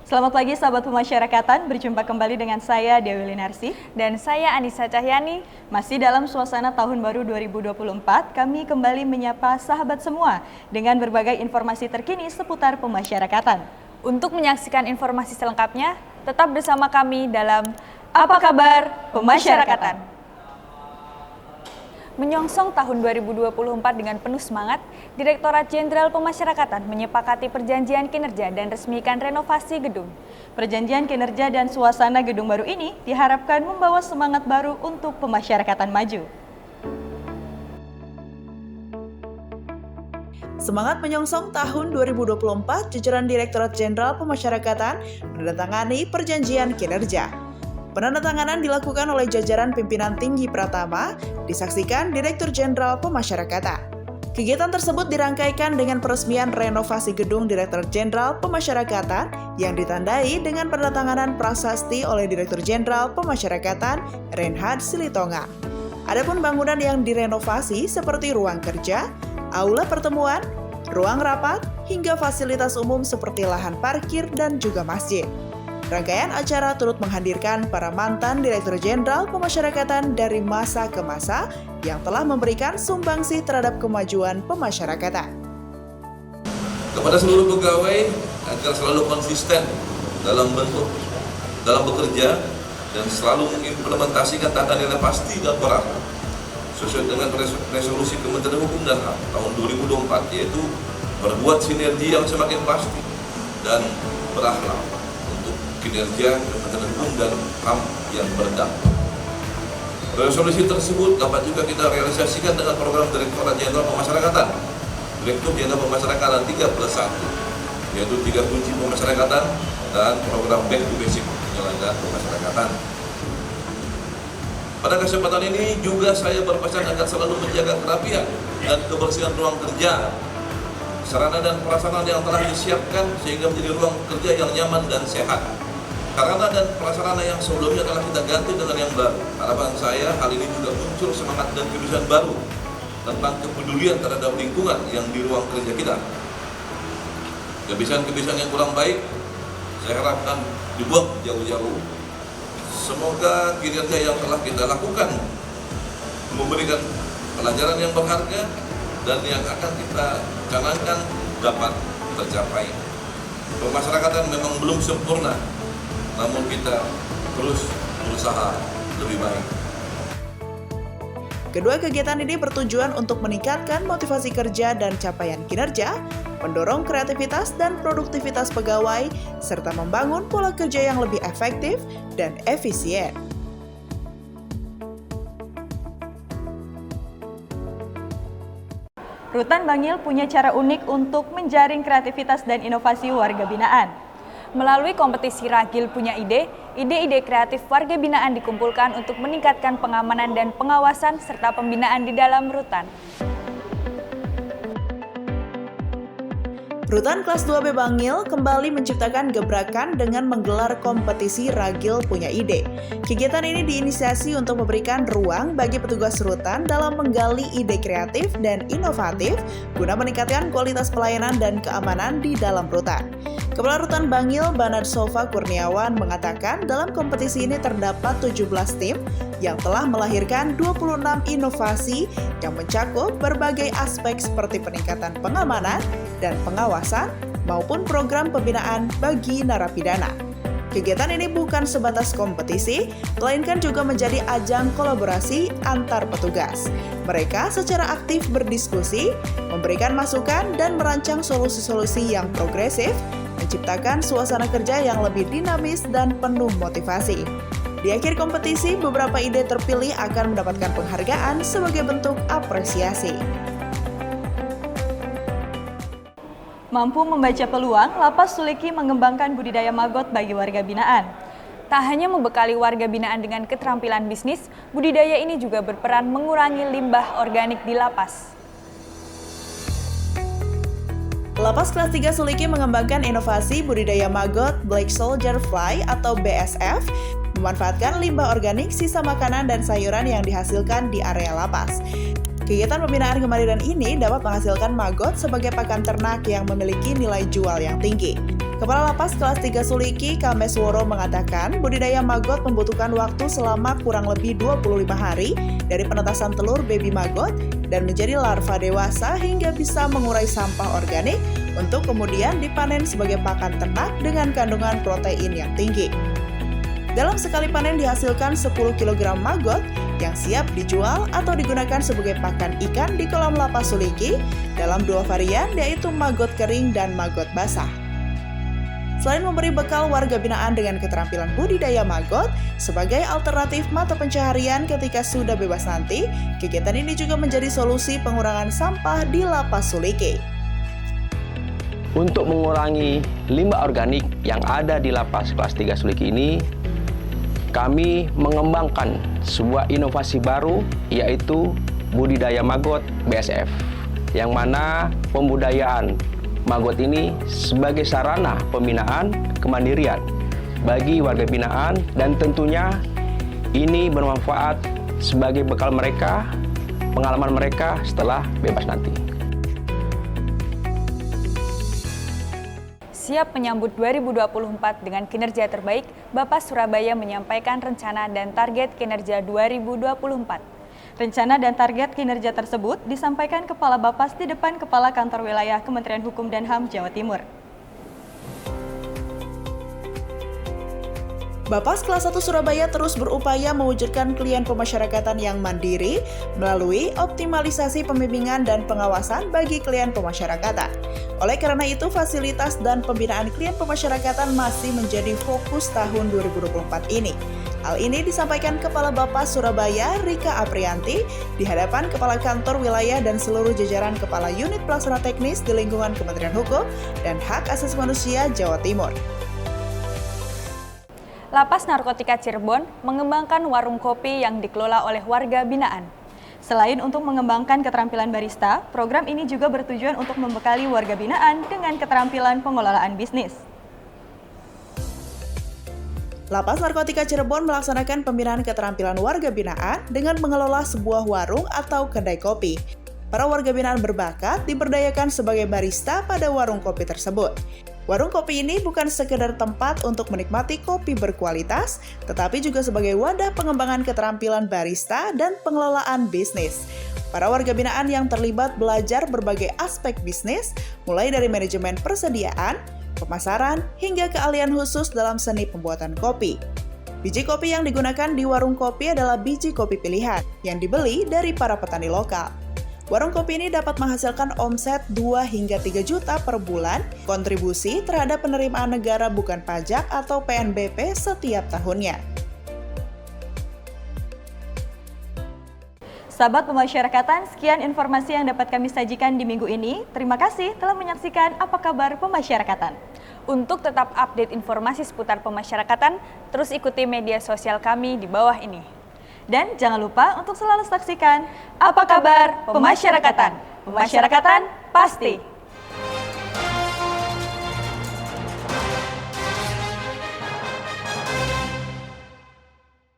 Selamat pagi sahabat pemasyarakatan, berjumpa kembali dengan saya Dewi Linarsi dan saya Anissa Cahyani. Masih dalam suasana tahun baru 2024, kami kembali menyapa sahabat semua dengan berbagai informasi terkini seputar pemasyarakatan. Untuk menyaksikan informasi selengkapnya, tetap bersama kami dalam Apa Kabar Pemasyarakatan. Menyongsong tahun 2024 dengan penuh semangat, Direktorat Jenderal Pemasyarakatan menyepakati perjanjian kinerja dan resmikan renovasi gedung. Perjanjian kinerja dan suasana gedung baru ini diharapkan membawa semangat baru untuk pemasyarakatan maju. Semangat menyongsong tahun 2024, jajaran Direktorat Jenderal Pemasyarakatan menandatangani perjanjian kinerja. Penandatanganan dilakukan oleh jajaran pimpinan tinggi Pratama, disaksikan Direktur Jenderal Pemasyarakatan. Kegiatan tersebut dirangkaikan dengan peresmian renovasi gedung Direktorat Jenderal Pemasyarakatan yang ditandai dengan penandatanganan prasasti oleh Direktur Jenderal Pemasyarakatan Reinhard Silitonga. Adapun bangunan yang direnovasi seperti ruang kerja, aula pertemuan, ruang rapat, hingga fasilitas umum seperti lahan parkir dan juga masjid. Rangkaian acara turut menghadirkan para mantan Direktur Jenderal Pemasyarakatan dari masa ke masa yang telah memberikan sumbangsi terhadap kemajuan pemasyarakatan. Kepada seluruh pegawai agar selalu konsisten dalam bekerja dan selalu mengimplementasikan tata nilai pasti dan berakhlak sesuai dengan resolusi Kementerian Hukum dan HAM tahun 2024, yaitu berbuat sinergi yang semakin pasti dan berakhlak kinerja Kementerian Hukum dan HAM yang berdampak. Resolusi tersebut dapat juga kita realisasikan dengan program Direktorat Jenderal Pemasyarakatan, Direktur Jenderal Pemasyarakatan 3+1, yaitu 3 kunci pemasyarakatan dan program Back to Basic penyelenggaraan pemasyarakatan. Pada kesempatan ini juga saya berpesan agar selalu menjaga kerapian dan kebersihan ruang kerja, sarana dan prasarana yang telah disiapkan sehingga menjadi ruang kerja yang nyaman dan sehat. Sarana dan prasarana yang sebelumnya telah kita ganti dengan yang baru. Harapan saya hal ini juga muncul semangat dan kebiasaan baru tentang kepedulian terhadap lingkungan yang di ruang kerja kita. Kebiasaan-kebiasaan yang kurang baik saya harapkan dibuang jauh-jauh. Semoga kinerja yang telah kita lakukan memberikan pelajaran yang berharga dan yang akan kita canangkan dapat tercapai. Pemasyarakatan memang belum sempurna, namun kita terus berusaha lebih baik. Kedua kegiatan ini bertujuan untuk meningkatkan motivasi kerja dan capaian kinerja, mendorong kreativitas dan produktivitas pegawai, serta membangun pola kerja yang lebih efektif dan efisien. Rutan Bangil punya cara unik untuk menjaring kreativitas dan inovasi warga binaan. Melalui kompetisi Ragil Punya Ide, ide-ide kreatif warga binaan dikumpulkan untuk meningkatkan pengamanan dan pengawasan serta pembinaan di dalam rutan. Rutan kelas 2B Bangil kembali menciptakan gebrakan dengan menggelar kompetisi Ragil Punya Ide. Kegiatan ini diinisiasi untuk memberikan ruang bagi petugas rutan dalam menggali ide kreatif dan inovatif guna meningkatkan kualitas pelayanan dan keamanan di dalam rutan. Kepala Rutan Bangil, Banad Sofa Kurniawan, mengatakan dalam kompetisi ini terdapat 17 tim yang telah melahirkan 26 inovasi yang mencakup berbagai aspek seperti peningkatan pengamanan dan pengawasan maupun program pembinaan bagi narapidana. Kegiatan ini bukan sebatas kompetisi, melainkan juga menjadi ajang kolaborasi antar petugas. Mereka secara aktif berdiskusi, memberikan masukan dan merancang solusi-solusi yang progresif, menciptakan suasana kerja yang lebih dinamis dan penuh motivasi. Di akhir kompetisi, beberapa ide terpilih akan mendapatkan penghargaan sebagai bentuk apresiasi. Mampu membaca peluang, Lapas Suliki mengembangkan budidaya maggot bagi warga binaan. Tak hanya membekali warga binaan dengan keterampilan bisnis, budidaya ini juga berperan mengurangi limbah organik di lapas. Lapas kelas 3 Suliki mengembangkan inovasi budidaya maggot Black Soldier Fly atau BSF, memanfaatkan limbah organik sisa makanan dan sayuran yang dihasilkan di area lapas. Kegiatan pembinaan kemandirian ini dapat menghasilkan maggot sebagai pakan ternak yang memiliki nilai jual yang tinggi. Kepala Lapas kelas 3 Suliki, Kamesworo mengatakan budidaya maggot membutuhkan waktu selama kurang lebih 25 hari dari penetasan telur baby maggot dan menjadi larva dewasa hingga bisa mengurai sampah organik untuk kemudian dipanen sebagai pakan ternak dengan kandungan protein yang tinggi. Dalam sekali panen dihasilkan 10 kg maggot yang siap dijual atau digunakan sebagai pakan ikan di kolam Lapas Suliki dalam 2 varian yaitu maggot kering dan maggot basah. Selain memberi bekal warga binaan dengan keterampilan budidaya maggot sebagai alternatif mata pencaharian ketika sudah bebas nanti, kegiatan ini juga menjadi solusi pengurangan sampah di Lapas Suliki. Untuk mengurangi limbah organik yang ada di Lapas kelas 3 Suliki ini, kami mengembangkan sebuah inovasi baru yaitu budidaya maggot BSF, yang mana pembudayaan maggot ini sebagai sarana pembinaan kemandirian bagi warga binaan dan tentunya ini bermanfaat sebagai bekal mereka, pengalaman mereka setelah bebas nanti. Siap menyambut 2024 dengan kinerja terbaik, Bapas Surabaya menyampaikan rencana dan target kinerja 2024. Rencana dan target kinerja tersebut disampaikan Kepala Bapas di depan Kepala Kantor Wilayah Kementerian Hukum dan HAM Jawa Timur. Bapas kelas 1 Surabaya terus berupaya mewujudkan klien pemasyarakatan yang mandiri melalui optimalisasi pembimbingan dan pengawasan bagi klien pemasyarakatan. Oleh karena itu, fasilitas dan pembinaan klien pemasyarakatan masih menjadi fokus tahun 2024 ini. Hal ini disampaikan Kepala Bapas Surabaya, Rika Aprianti, di hadapan Kepala Kantor Wilayah dan seluruh jajaran Kepala Unit Pelaksana Teknis di lingkungan Kementerian Hukum dan Hak Asasi Manusia Jawa Timur. Lapas Narkotika Cirebon mengembangkan warung kopi yang dikelola oleh warga binaan. Selain untuk mengembangkan keterampilan barista, program ini juga bertujuan untuk membekali warga binaan dengan keterampilan pengelolaan bisnis. Lapas Narkotika Cirebon melaksanakan pembinaan keterampilan warga binaan dengan mengelola sebuah warung atau kedai kopi. Para warga binaan berbakat diberdayakan sebagai barista pada warung kopi tersebut. Warung kopi ini bukan sekedar tempat untuk menikmati kopi berkualitas, tetapi juga sebagai wadah pengembangan keterampilan barista dan pengelolaan bisnis. Para warga binaan yang terlibat belajar berbagai aspek bisnis, mulai dari manajemen persediaan, pemasaran, hingga keahlian khusus dalam seni pembuatan kopi. Biji kopi yang digunakan di warung kopi adalah biji kopi pilihan yang dibeli dari para petani lokal. Warung kopi ini dapat menghasilkan omset 2 hingga 3 juta per bulan, kontribusi terhadap penerimaan negara bukan pajak atau PNBP setiap tahunnya. Sahabat pemasyarakatan, sekian informasi yang dapat kami sajikan di minggu ini. Terima kasih telah menyaksikan Apa Kabar Pemasyarakatan. Untuk tetap update informasi seputar pemasyarakatan, terus ikuti media sosial kami di bawah ini. Dan jangan lupa untuk selalu saksikan Apa Kabar Pemasyarakatan. Pemasyarakatan pasti.